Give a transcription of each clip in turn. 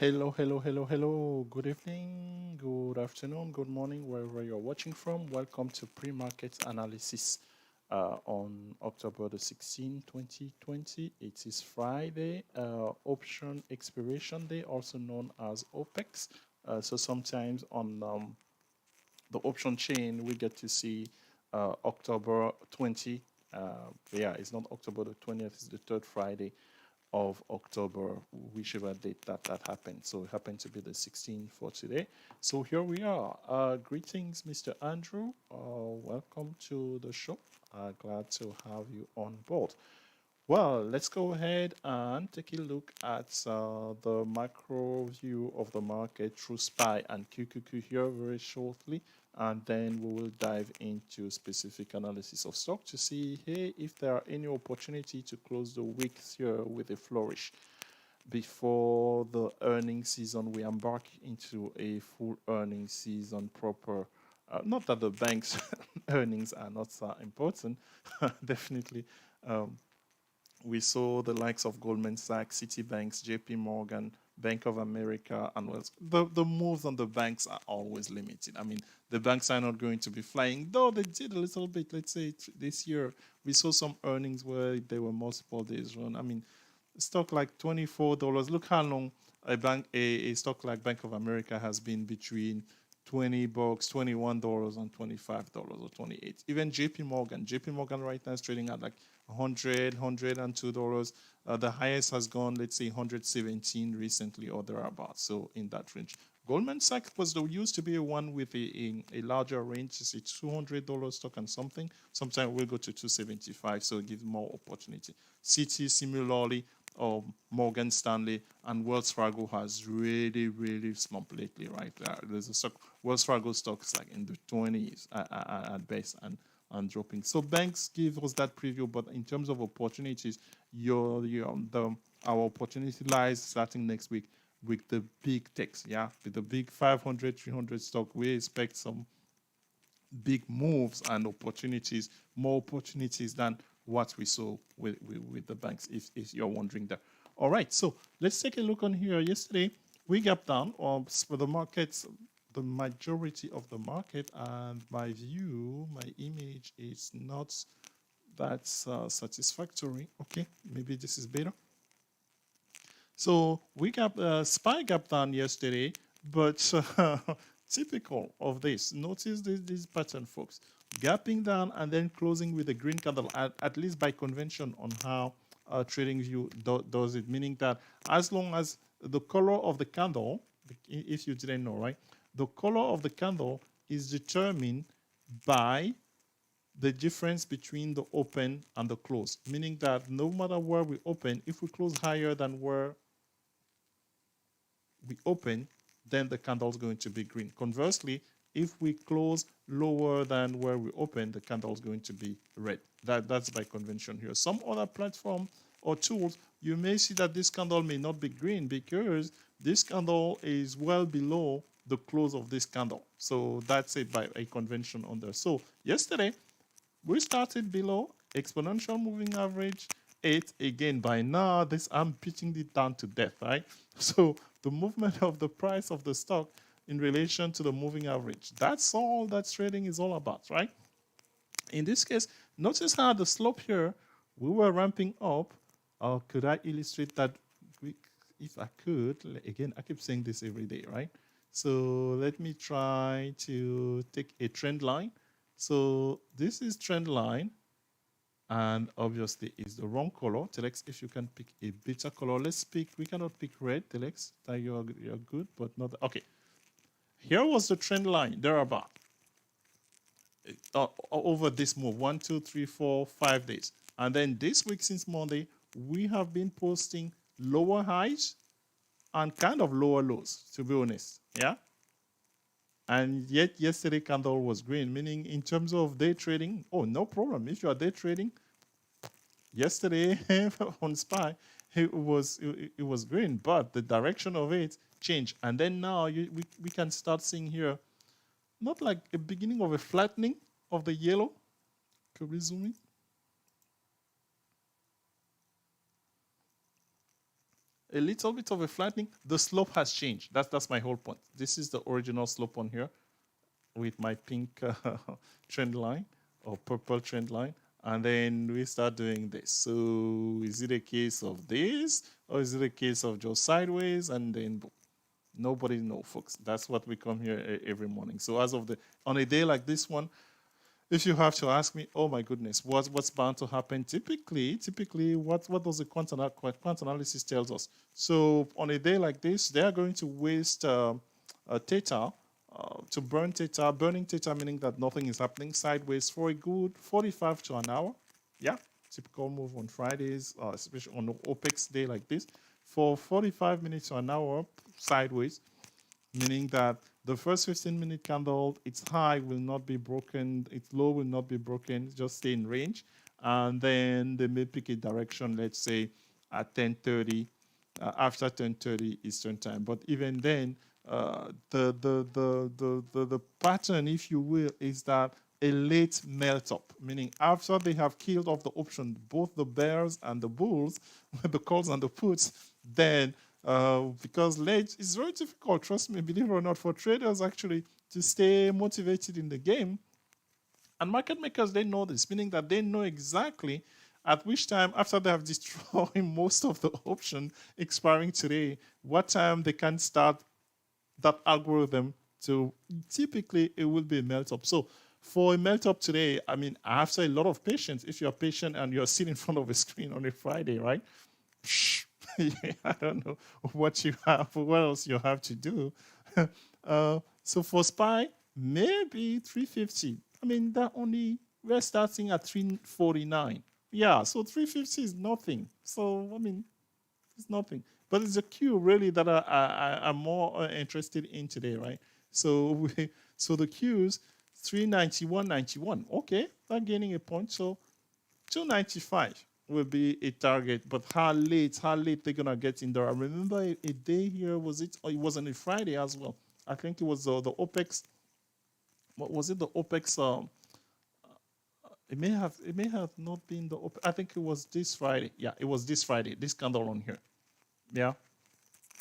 Hello, hello, hello, hello. Good evening, good afternoon, good morning, wherever you're watching from. Welcome to pre-market analysis on October the 16th, 2020. It is Friday, option expiration day, also known as Opex. So sometimes on the option chain, we get to see October 20. Yeah, it's not October the 20th, it's the third Friday of October, whichever date that happened. So it happened to be the 16th for today. So here we are. Greetings, Mr. Andrew. Welcome to the show. Glad to have you on board. Well, let's go ahead and take a look at the macro view of the market through SPY and QQQ here very shortly. And then we will dive into specific analysis of stock to see, hey, if there are any opportunity to close the week here with a flourish. Before the earnings season, we embark into a full earnings season proper. Not that the banks' earnings are not important, definitely. Um, we saw the likes of Goldman Sachs, Citibanks, JP Morgan, Bank of America, and Wells. The moves on the banks are always limited. I mean, the banks are not going to be flying, though they did a little bit. Let's say this year, we saw some earnings where they were multiple days run. I mean, stock like $24. Look how long a stock like Bank of America has been between $20, $21, and $25 or 28. Even JP Morgan right now is trading at like 100, $102. The highest has gone, let's say, 117 recently or thereabouts. So in that range. Goldman Sachs was the used to be a one with a larger range. It's a $200 stock and something. Sometimes we'll go to 275, so it gives more opportunity. Citi similarly, or Morgan Stanley and Wells Fargo has really slumped lately, right? There's a stock, Wells Fargo stocks like in the 20s at best and dropping. So banks give us that preview, but in terms of opportunities, our opportunity lies starting next week with the big techs, yeah, with the big 500, 300 stock. We expect some big moves and opportunities, more opportunities than what we saw with the banks, if you're wondering that. All right, so let's take a look on here. Yesterday, we gapped down for the markets, the majority of the market, and my view, my image is not that satisfactory. Okay, maybe this is better. So we got SPY gap down yesterday, but typical of this. Notice this pattern, folks. Gapping down and then closing with a green candle, at least by convention on how trading view does it. Meaning that as long as the color of the candle, if you didn't know, right? The color of the candle is determined by the difference between the open and the close. Meaning that no matter where we open, if we close higher than where we open, then the candle is going to be green. Conversely, if we close lower than where we open, the candle is going to be red. That's by convention here. Some other platform or tools, you may see that this candle may not be green because this candle is well below the close of this candle. So that's it by a convention on there. So yesterday, we started below exponential moving average 8. Again, by now, this I'm pitching it down to death, right? So the movement of the price of the stock in relation to the moving average. That's all that trading is all about, right? In this case, notice how the slope here, we were ramping up. Could I illustrate that? If I could, again, I keep saying this every day, right? So let me try to take a trend line. So this is trend line, and obviously it's the wrong color. Telex, if you can pick a better color, let's pick, we cannot pick red, Telex, that you're good, but not, okay. Here was the trend line, thereabout, over this move, 1, 2, 3, 4, 5 days. And then this week since Monday, we have been posting lower highs and kind of lower lows, to be honest, yeah? And yet yesterday candle was green, meaning in terms of day trading, oh, no problem. If you are day trading, yesterday on SPY, it was green, but the direction of it changed. And then now we can start seeing here, not like a beginning of a flattening of the yellow. Could we zoom in? a little bit of a flattening. The slope has changed. That's my whole point. This is the original slope on here with my pink trend line or purple trend line. And then we start doing this. So is it a case of this, or is it a case of just sideways and then boom? Nobody knows, folks. That's what we come here every morning. So as of on a day like this one, if you have to ask me, oh my goodness, what's bound to happen? Typically, what does the quant analysis tells us? So on a day like this, they are going to waste theta to burn theta. Burning theta meaning that nothing is happening sideways for a good 45 to an hour. Yeah, typical move on Fridays, especially on the Opex day like this, for 45 minutes to an hour sideways, meaning that the first 15-minute candle, its high will not be broken, its low will not be broken, just stay in range. And then they may pick a direction, let's say at 10:30, after 10:30 Eastern time. But even then, the pattern, if you will, is that a late melt up, meaning after they have killed off the option, both the bears and the bulls, the calls and the puts, then because late is very difficult, trust me, believe it or not, for traders actually to stay motivated in the game. And market makers, they know this, meaning that they know exactly at which time, after they have destroyed most of the option expiring today, what time they can start that algorithm to, typically it will be a melt up. So for a melt up today, I mean, after a lot of patience, if you're patient and you're sitting in front of a screen on a Friday, right? I don't know what you have, what else you have to do. So for SPY, maybe 350. I mean, we're starting at 349. Yeah, so 350 is nothing. So, I mean, it's nothing. But it's a Q really that I'm more interested in today, right? So so the Qs, 391.91. Okay, they're gaining a point. So 295 will be a target, but how late they're gonna get in there? I remember a day here, was it? Or it was on a Friday as well. I think it was the Opex. What was it? The Opex. It may have not been the Opex. I think it was this Friday. Yeah, it was this Friday. This candle on here. Yeah.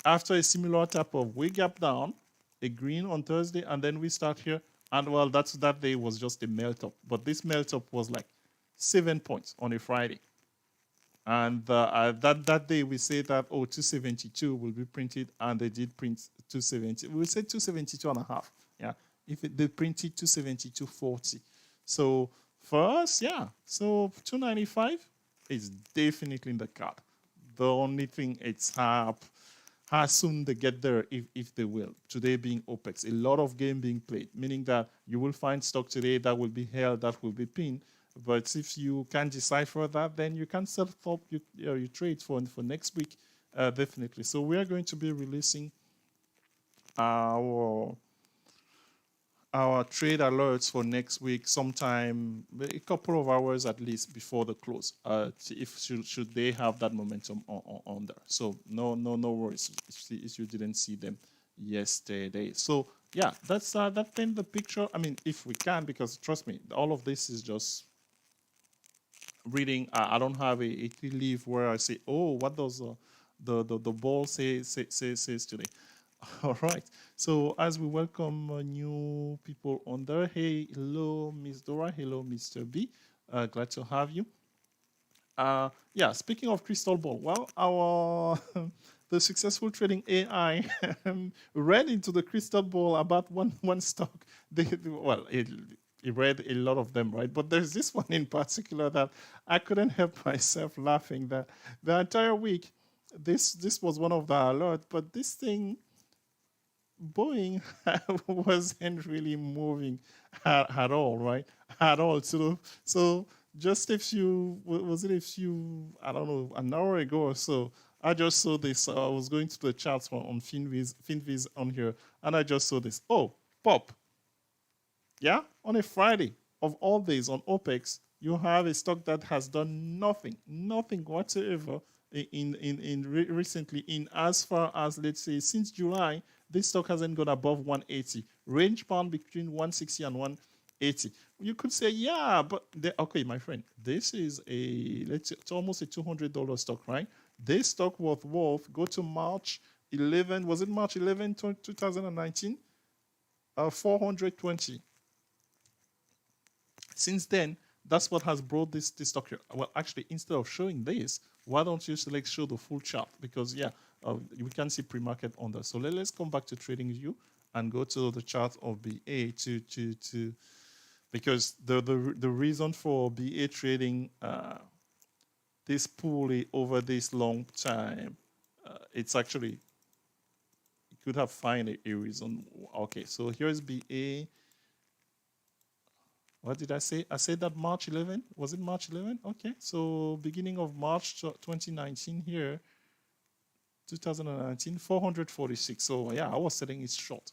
After a similar type of way gap down, a green on Thursday, and then we start here. And well, that day was just a melt up, but this melt up was like 7 points on a Friday. And that day we say that, 272 will be printed, and they did print 270. We said 272 and a half. Yeah, they printed 272.40. So for us, yeah. So 295 is definitely in the card. The only thing, it's how soon they get there, if they will. Today being Opex, a lot of game being played, meaning that you will find stock today that will be held, that will be pinned. But if you can't decipher that, then you can set up your trade for next week, definitely. So we are going to be releasing our trade alerts for next week sometime, a couple of hours at least before the close, should they have that momentum on there. So no worries if you didn't see them yesterday. So yeah, that's that paint the picture. I mean, if we can, because trust me, all of this is just reading. I don't have a tea leaf where I say, oh, what does the ball says today. All right. So as we welcome new people on there, hey, hello, Miss Dora, hello, Mr. B. Glad to have you. Yeah, speaking of crystal ball, well, our the successful trading AI read into the crystal ball about one stock. It read a lot of them, right? But there's this one in particular that I couldn't help myself laughing. That the entire week, this was one of the alerts, but this thing, Boeing, wasn't really moving at all, right? At all. So just a few, I don't know, an hour ago or so, I just saw this. I was going to the charts on FinViz on here, and I just saw this. Oh, pop. Yeah, on a Friday of all days on Opex, you have a stock that has done nothing whatsoever recently, in as far as, let's say, since July. This stock hasn't gone above 180. Range bound between 160 and 80. You could say, yeah, but okay, my friend, this is let's say it's almost a $200 stock, right? This stock worth go to March 11, was it March 11, 2019? 420. Since then, that's what has brought this stock here. Well, actually, instead of showing this, why don't you select show the full chart? Because yeah, we can see pre-market on that. So let's come back to trading view and go to the chart of BA to because the reason for BA trading this poorly over this long time, it's actually, you could have find a reason. Okay, so here's BA. What did I say? I said that March 11. Was it March 11? Okay, so beginning of March 2019 here, 2019, 446. So yeah, I was selling it short.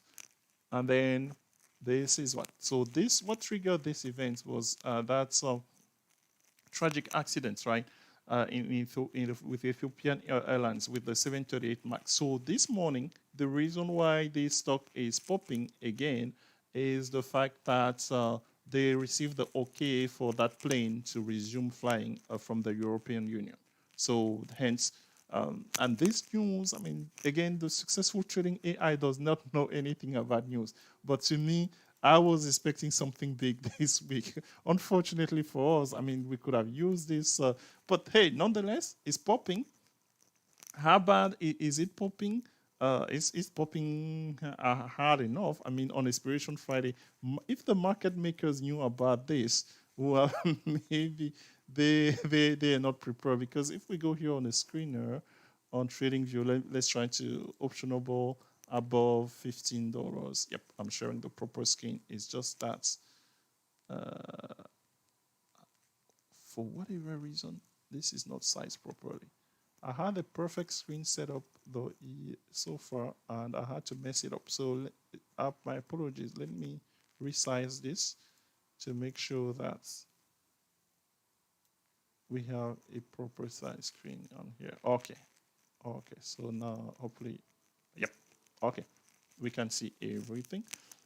And then this is what. So this, what triggered this event was that tragic accidents, right? With Ethiopian Airlines with the 738 MAX. So this morning, the reason why this stock is popping again is the fact that they received the okay for that plane to resume flying from the European Union. So hence, and this news, I mean, again, the successful trading AI does not know anything about news. But to me, I was expecting something big this week. Unfortunately for us, I mean, we could have used this, but hey, nonetheless, it's popping. How bad is it popping? It's popping hard enough. I mean, on Expiration Friday, if the market makers knew about this, well, maybe they are not prepared. Because if we go here on the screener on TradingView, let's try to optionable above $15. Yep, I'm sharing the proper screen. It's just that for whatever reason, this is not sized properly. I had a perfect screen set up though so far, and I had to mess it up. So my apologies. Let me resize this to make sure that we have a proper size screen on here. Okay. Okay. So now hopefully, yep. Okay. We can see everything.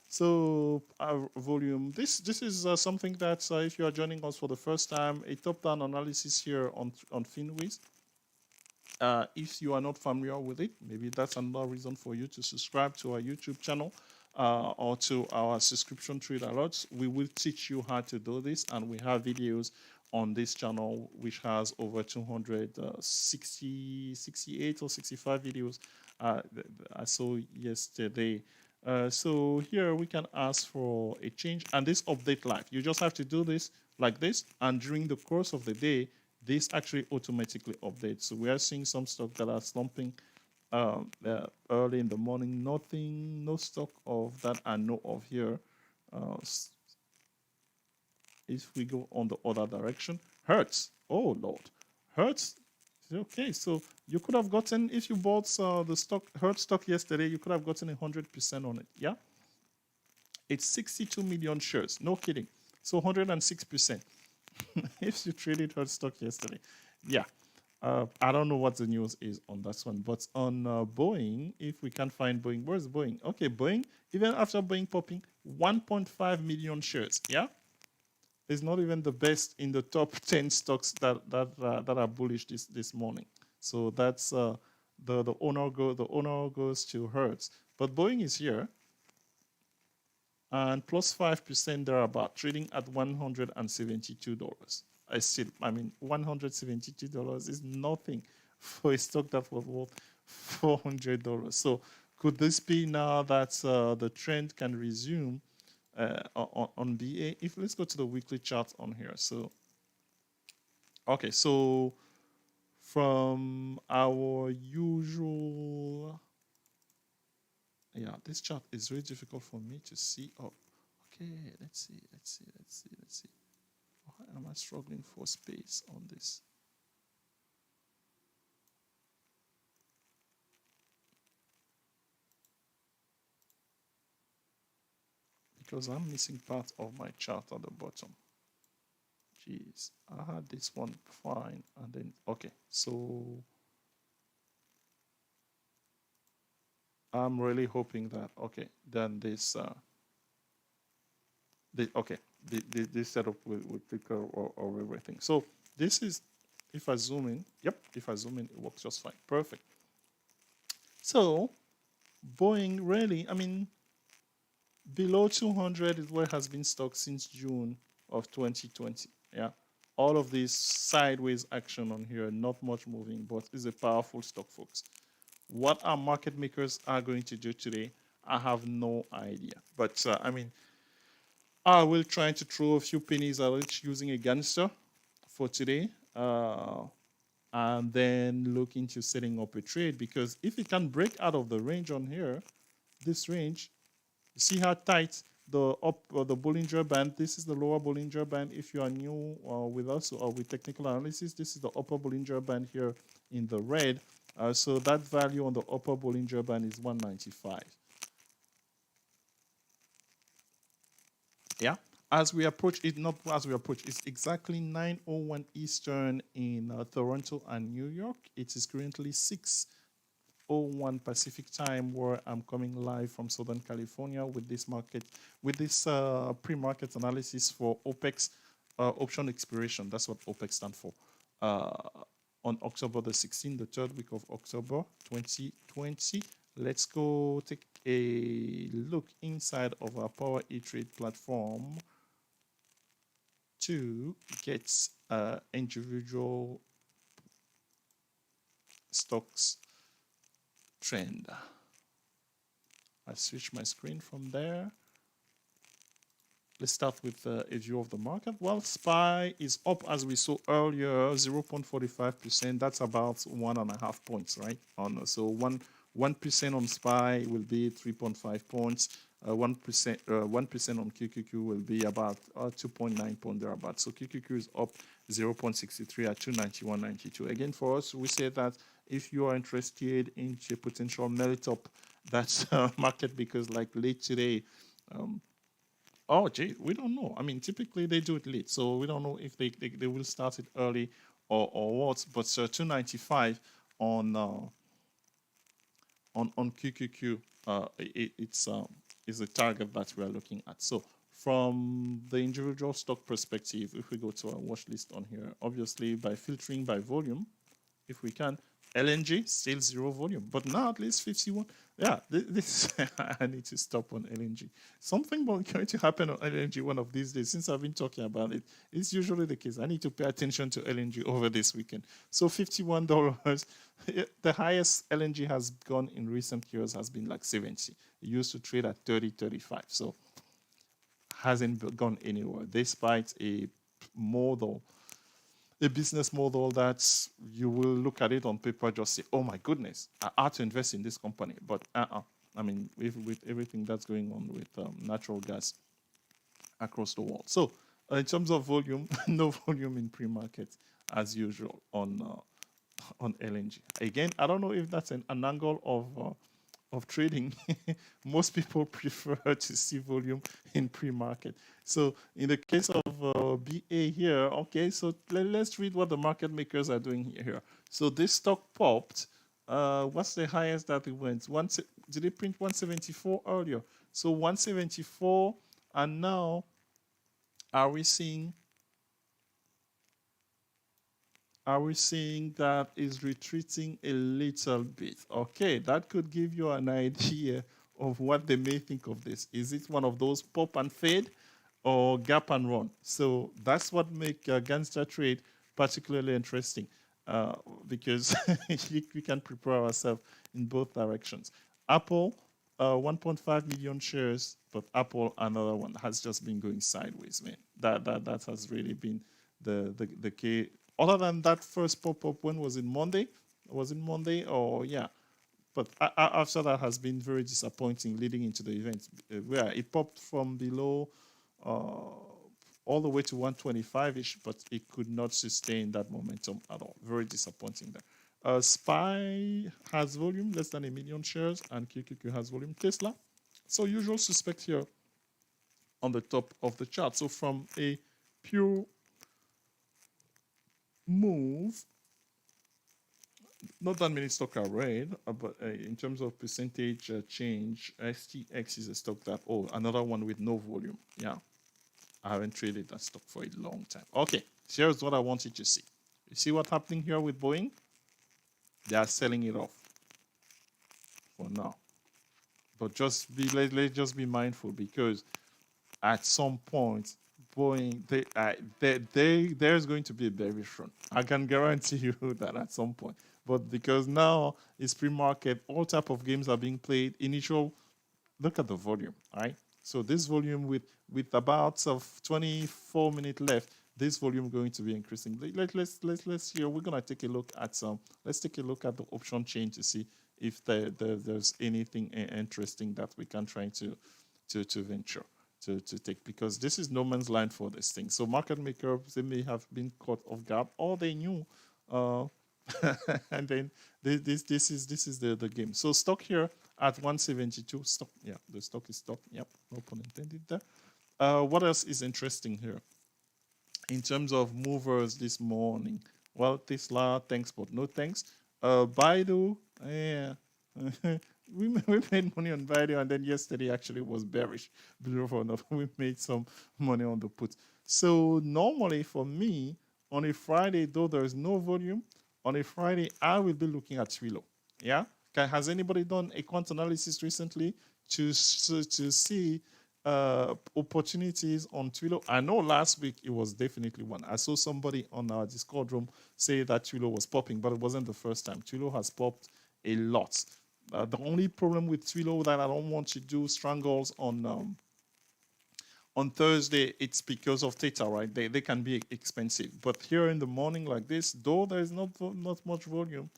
So our volume, this is something that if you are joining us for the first time, a top-down analysis here on Finwiz. If you are not familiar with it, maybe that's another reason for you to subscribe to our YouTube channel or to our subscription trade alerts. We will teach you how to do this, and we have videos on this channel which has over 268 or 65 videos I saw yesterday. So here we can ask for a change, and this update live. You just have to do this like this, and during the course of the day, this actually automatically updates. So we are seeing some stock that are slumping early in the morning. No stock of that I know of here. If we go on the other direction, Hertz. Oh Lord, Hertz. Okay, so you could have gotten, if you bought the stock Hertz stock yesterday, you could have gotten 100% on it. Yeah, it's 62 million shares. No kidding. So 106%. If you traded Hertz stock yesterday, yeah. I don't know what the news is on that one, but on Boeing, if we can find Boeing, where's Boeing? Okay, Boeing, even after Boeing popping 1.5 million shares, yeah, it's not even the best in the top 10 stocks that are bullish this morning. So that's the owner goes to Hertz, but Boeing is here and plus 5% thereabout, trading at $172. I mean, $172 is nothing for a stock that was worth $400. So could this be now that the trend can resume on BA? If let's go to the weekly chart on here. So, okay, so from our usual, yeah, this chart is very difficult for me to see. Oh, okay, let's see. Why am I struggling for space on this? Because I'm missing part of my chart at the bottom. Jeez, I had this one fine, and then, okay, so I'm really hoping that, okay, then this, okay, this setup with clicker or everything. So this is, if I zoom in, yep, if I zoom in, it works just fine. Perfect. So Boeing really, I mean, below 200 is where it has been stuck since June of 2020. Yeah. All of this sideways action on here, not much moving, but it's a powerful stock, folks. What our market makers are going to do today, I have no idea. But I mean, I will try to throw a few pennies at it using a gangster for today. And then look into setting up a trade, because if it can break out of the range on here, this range, you see how tight the the Bollinger Band. This is the lower Bollinger Band. If you are new with us or with technical analysis, this is the upper Bollinger Band here in the red. So that value on the upper Bollinger Band is 195. Yeah. As we approach it, not as we approach, it's exactly 9:01 Eastern in Toronto and New York. It is currently 6:01 Pacific time, where I'm coming live from Southern California with this pre-market analysis for Opex option expiration. That's what Opex stands for. On October the 16th, the third week of October 2020. Let's go take a look inside of our Power E-Trade platform to get individual stocks trend. I switch my screen from there. Let's start with a view of the market. Well, SPY is up, as we saw earlier, 0.45%. That's about 1.5 points, right? So 1% on SPY will be 3.5 points. 1% on QQQ will be about 2.9 points thereabout. So QQQ is up 0.63 at 291.92. Again, for us, we say that if you are interested in a potential melt up, that's market, because like late today, oh, gee, we don't know. I mean, typically they do it late, so we don't know if they will start it early or what. But 295 on QQQ, it's is a target that we are looking at. So from the individual stock perspective, if we go to our watch list on here, obviously by filtering by volume, if we can, LNG still zero volume, but now at least 51. Yeah, this I need to stop on LNG. Something going to happen on LNG one of these days. Since I've been talking about it, it's usually the case. I need to pay attention to LNG over this weekend. So $51. The highest LNG has gone in recent years has been like 70. It used to trade at 30, 35. So hasn't gone anywhere, despite a business model that you will look at it on paper, just say, oh my goodness, I ought to invest in this company. But I mean, with everything that's going on with natural gas across the world. So in terms of volume, no volume in pre-market as usual on LNG. Again, I don't know if that's an angle of trading. Most people prefer to see volume in pre-market. So in the case of BA here, okay, so let's read what the market makers are doing here. So this stock popped. What's the highest that it went? Did it print 174 earlier? So 174, and now are we seeing that is retreating a little bit? Okay, that could give you an idea of what they may think of this. Is it one of those pop and fade or gap and run? So that's what makes gangster trade particularly interesting, because we can prepare ourselves in both directions. Apple, 1.5 million shares, but Apple, another one, has just been going sideways, man. That has really been the key. Other than that first pop-up, when was it, Monday? Was it Monday? Oh, yeah. But after that has been very disappointing leading into the event, where it popped from below all the way to 125-ish, but it could not sustain that momentum at all. Very disappointing there. SPY has volume, less than 1 million shares, and QQQ has volume. Tesla, so usual suspect here on the top of the chart. So from a pure move, not that many stocks are red, but in terms of percentage change, STX is a stock that, another one with no volume. Yeah. I haven't traded that stock for a long time. Okay, here's what I want you to see. You see what's happening here with Boeing? They are selling it off for now. But let's just be mindful, because at some point, Boeing, there's going to be a bearish run. I can guarantee you that at some point. But because now it's pre-market, all type of games are being played. Look at the volume, right? So this volume with about of 24 minutes left, this volume going to be increasing. Let's here, we're gonna take a look at let's take a look at the option chain to see if there's anything interesting that we can try to venture to take, because this is no man's land for this thing. So market makers, they may have been caught off guard, or they knew, and then this is the game. So stock here at 172. Stock, yeah, the stock is stock. Yep, no pun intended there. What else is interesting here in terms of movers this morning? Well, Tesla, thanks but no thanks. Baidu, yeah. we made money on Baidu, and then yesterday actually was bearish. Believe it or not, we made some money on the put. So normally for me, on a Friday, though there is no volume, on a Friday, I will be looking at Twilio. Yeah? Has anybody done a quant analysis recently to see opportunities on Twilio? I know last week it was definitely one. I saw somebody on our Discord room say that Twilio was popping, but it wasn't the first time. Twilio has popped a lot. The only problem with Twilio that I don't want to do strangles on Thursday, it's because of Theta, right? They can be expensive. But here in the morning like this, though there is not much volume,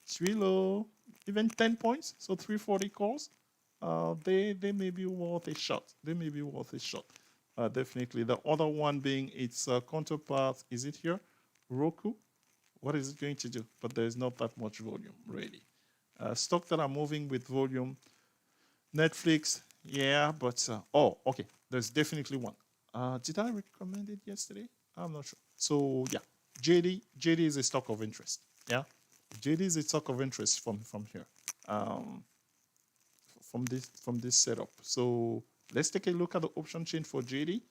Twilio, even 10 points, so 340 calls, they may be worth a shot. They may be worth a shot. Definitely. The other one being its counterpart, is it here? Roku. What is it going to do? But there is not that much volume, really. Stock that are moving with volume. Netflix, yeah, but oh, okay. There's definitely one. Did I recommend it yesterday? I'm not sure. So yeah, JD is a stock of interest. Yeah, JD is a stock of interest from here. From this setup. So let's take a look at the option chain for JD.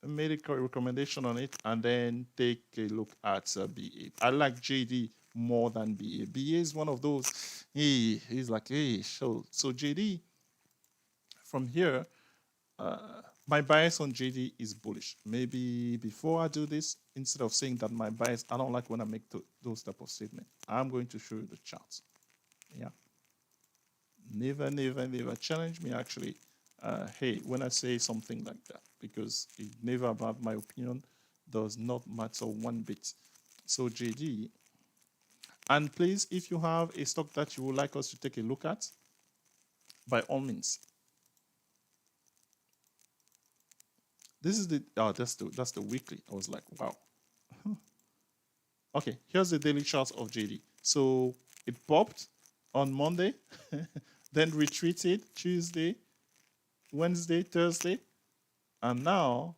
I made a recommendation on it, and then take a look at BA. I like JD more than BA. BA is one of those. He's like, hey, so JD. From here, my bias on JD is bullish. Maybe before I do this, instead of saying that my bias, I don't like when I make those type of statements, I'm going to show you the charts. Yeah. Never challenge me, actually. Hey, when I say something like that, because it never about my opinion, does not matter one bit. So JD, and please, if you have a stock that you would like us to take a look at, by all means. This is the that's the weekly. I was like, wow. Okay, here's the daily chart of JD. So it popped on Monday, then retreated Tuesday, Wednesday, Thursday, and now,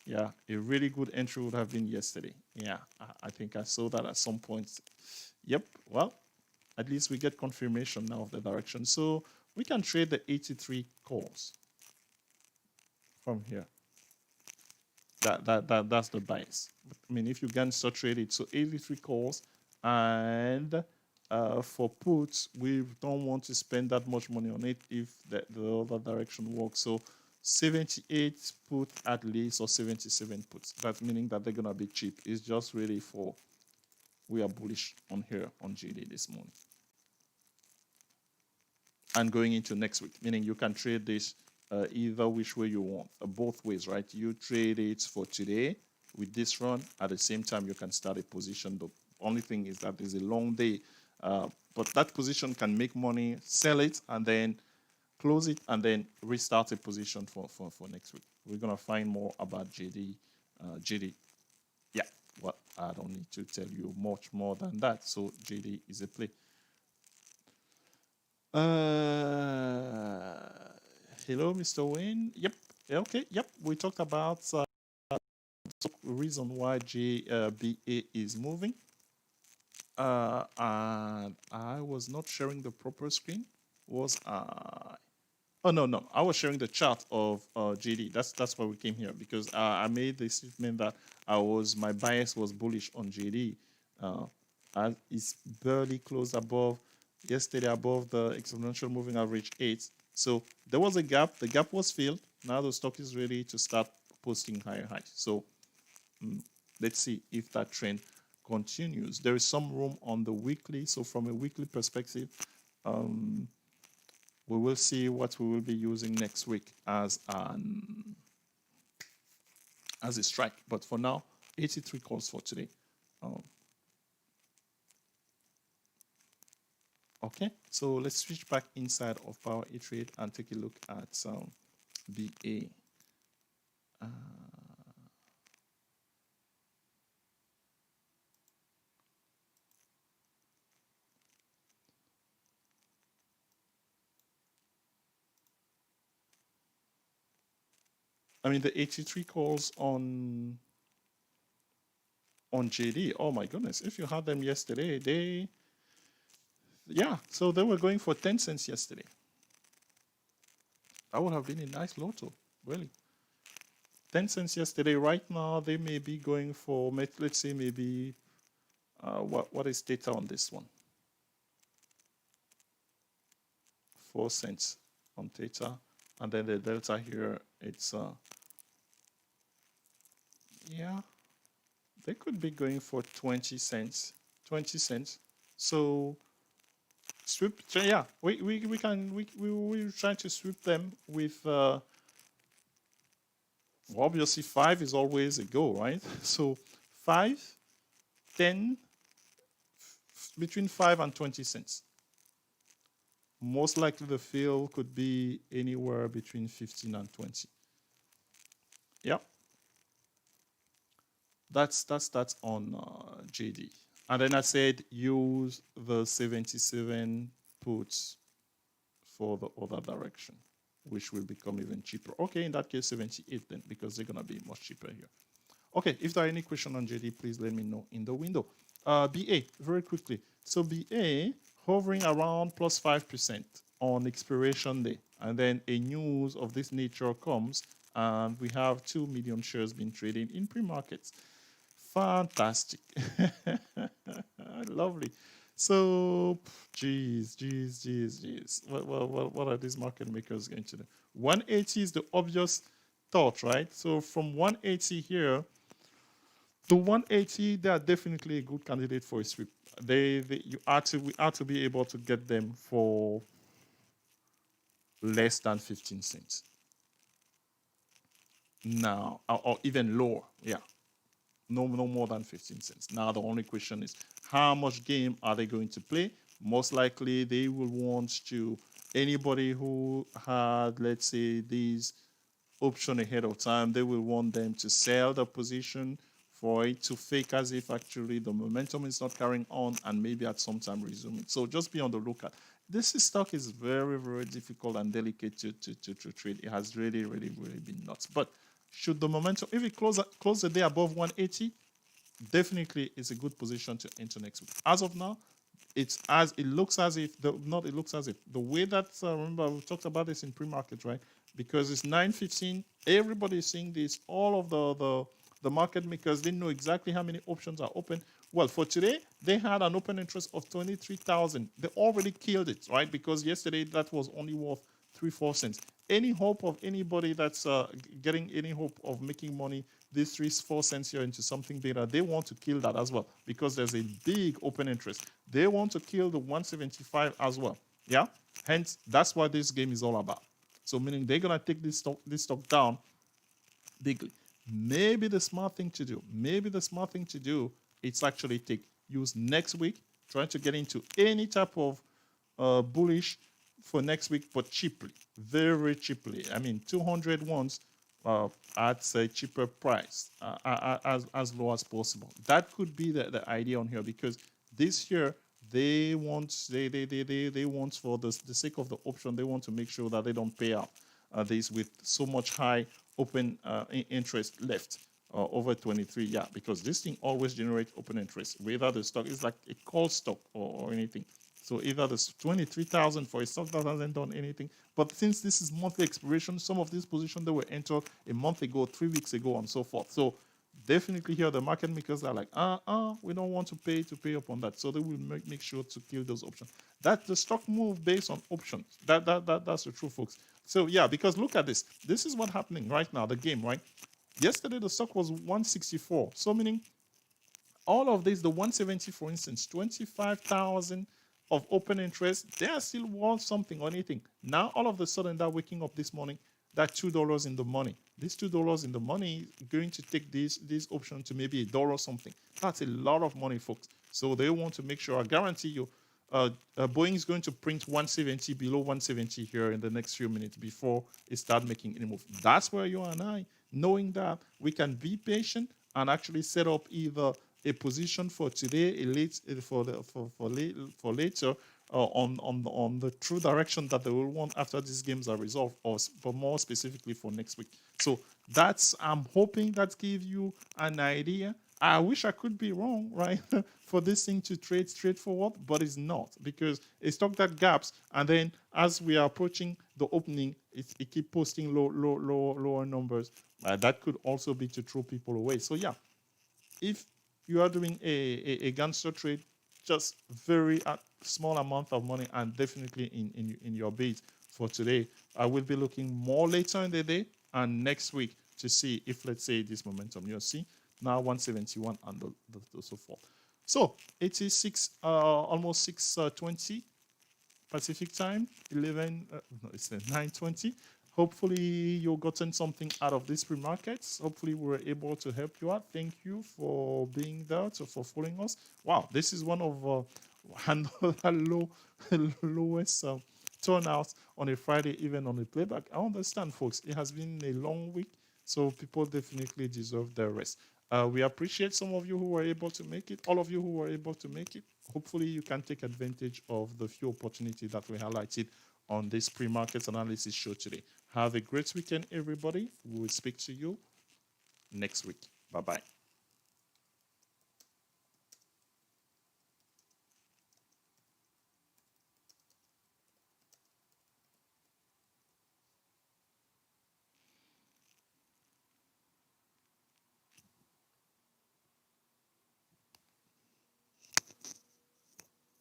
yeah, a really good entry would have been yesterday. Yeah, I think I saw that at some point. Yep, well, at least we get confirmation now of the direction. So we can trade the 83 calls from here. That's the bias. I mean, if you can start trading, so 83 calls, and for puts, we don't want to spend that much money on it if the other direction works. So 78 put at least, or 77 puts. That's meaning that they're gonna be cheap. It's just really for, we are bullish on here on JD this morning. And going into next week, meaning you can trade this either which way you want, both ways, right? You trade it for today with this run. At the same time, you can start a position. The only thing is that it's a long day, but that position can make money, sell it, and then close it, and then restart a position for next week. We're going to find more about JD. JD, yeah, well, I don't need to tell you much more than that. So JD is a play. Hello, Mr. Wayne. Yep. Okay. Yep. We talked about the reason why JBA is moving. And I was not sharing the proper screen. Was I? Oh no, I was sharing the chart of JD. That's why we came here, because I made the statement that my bias was bullish on JD. As it's barely closed above yesterday, above the exponential moving average 8. So there was a gap. The gap was filled. Now the stock is ready to start posting higher highs. So let's see if that trend continues. There is some room on the weekly. So from a weekly perspective, we will see what we will be using next week as a strike. But for now, 83 calls for today. Okay, so let's switch back inside of Power E-Trade and take a look at BA. I mean, the 83 calls on JD, oh my goodness, if you had them yesterday, so they were going for 10 cents yesterday. That would have been a nice lotto, really. 10 cents yesterday. Right now, they may be going for, let's say maybe, what is data on this one? 4 cents on theta, and then the delta here, it's they could be going for 20 cents. So we're trying to sweep them with obviously 5 is always a go, right? So 5, 10, between 5 and 20 cents. Most likely the fill could be anywhere between 15 and 20. Yeah. That's on JD. And then I said use the 77 puts for the other direction, which will become even cheaper. Okay, in that case, 78 then, because they're going to be much cheaper here. Okay, if there are any question on JD, please let me know in the window. BA, very quickly. So BA hovering around plus 5% on expiration day. And then a news of this nature comes, and we have 2 million shares being traded in pre-markets. Fantastic. Lovely. So, geez. What are these market makers going to do? 180 is the obvious thought, right? So from 180 here to 180, they are definitely a good candidate for a sweep. We ought to be able to get them for less than 15 cents. Now, or even lower, yeah. No more than 15 cents. Now, the only question is, how much game are they going to play? Most likely, they will want to, anybody who had, let's say, these option ahead of time, they will want them to sell the position for it to fake as if actually the momentum is not carrying on, and maybe at some time resume it. So just be on the lookout. This stock is very, very difficult and delicate to trade. It has really been nuts. But should the momentum, if it close the day above 180, definitely it's a good position to enter next week. As of now, it looks as if the way that remember we talked about this in pre-market, right? Because it's 9:15, everybody is seeing this. All of the market makers, they know exactly how many options are open. Well, for today, they had an open interest of 23,000. They already killed it, right? Because yesterday that was only worth 3-4 cents. Any hope of anybody that's getting any hope of making money, these 3-4 cents here into something bigger, they want to kill that as well, because there's a big open interest. They want to kill the 175 as well. Yeah. Hence, that's what this game is all about. So meaning they're gonna take this stock down bigly. Maybe the smart thing to do, it's actually use next week, trying to get into any type of bullish for next week, but cheaply, very cheaply. I mean, 200 ones at a cheaper price, as low as possible. That could be the idea on here, because this year they want for the sake of the option, they want to make sure that they don't pay out this with so much high open interest left over 23. Yeah, because this thing always generates open interest, whether the stock is like a call stock or anything. So either there's 23,000 for a stock that hasn't done anything. But since this is monthly expiration, some of these positions that were entered a month ago, 3 weeks ago, and so forth. So definitely here the market makers are like, we don't want to pay upon that. So they will make sure to kill those options. That the stock move based on options. That's the truth, folks. So yeah, because look at this. This is what's happening right now, the game, right? Yesterday the stock was 164. So meaning all of this, the 170, for instance, 25,000 of open interest, they are still worth something or anything. Now, all of a sudden, they're waking up this morning, that $2 in the money. This $2 in the money is going to take this option to maybe $1 something. That's a lot of money, folks. So they want to make sure, I guarantee you, Boeing is going to print 170 below 170 here in the next few minutes before it starts making any move. That's where you and I, knowing that we can be patient and actually set up either a position for today, a late for later, on the true direction that they will want after these games are resolved, or but more specifically for next week. So that's, I'm hoping that gives you an idea. I wish I could be wrong, right? For this thing to trade straightforward, but it's not, because it's stock that gaps, and then as we are approaching the opening, it keep posting lower numbers. That could also be to throw people away. So yeah, if you are doing a gangster trade, just very small amount of money, and definitely in your base for today. I will be looking more later in the day and next week to see if, let's say, this momentum, you'll see now 171 and the so forth. So it is almost 6:20 Pacific time, 11, no, it's 9:20. Hopefully you've gotten something out of these pre-markets. Hopefully we were able to help you out. Thank you for being there, for following us. Wow, this is one of lowest turnouts on a Friday, even on a playback. I understand, folks. It has been a long week, so people definitely deserve their rest. We appreciate some of you who were able to make it, all of you who were able to make it. Hopefully you can take advantage of the few opportunities that we highlighted on this pre-market analysis show today. Have a great weekend, everybody. We will speak to you next week. Bye-bye.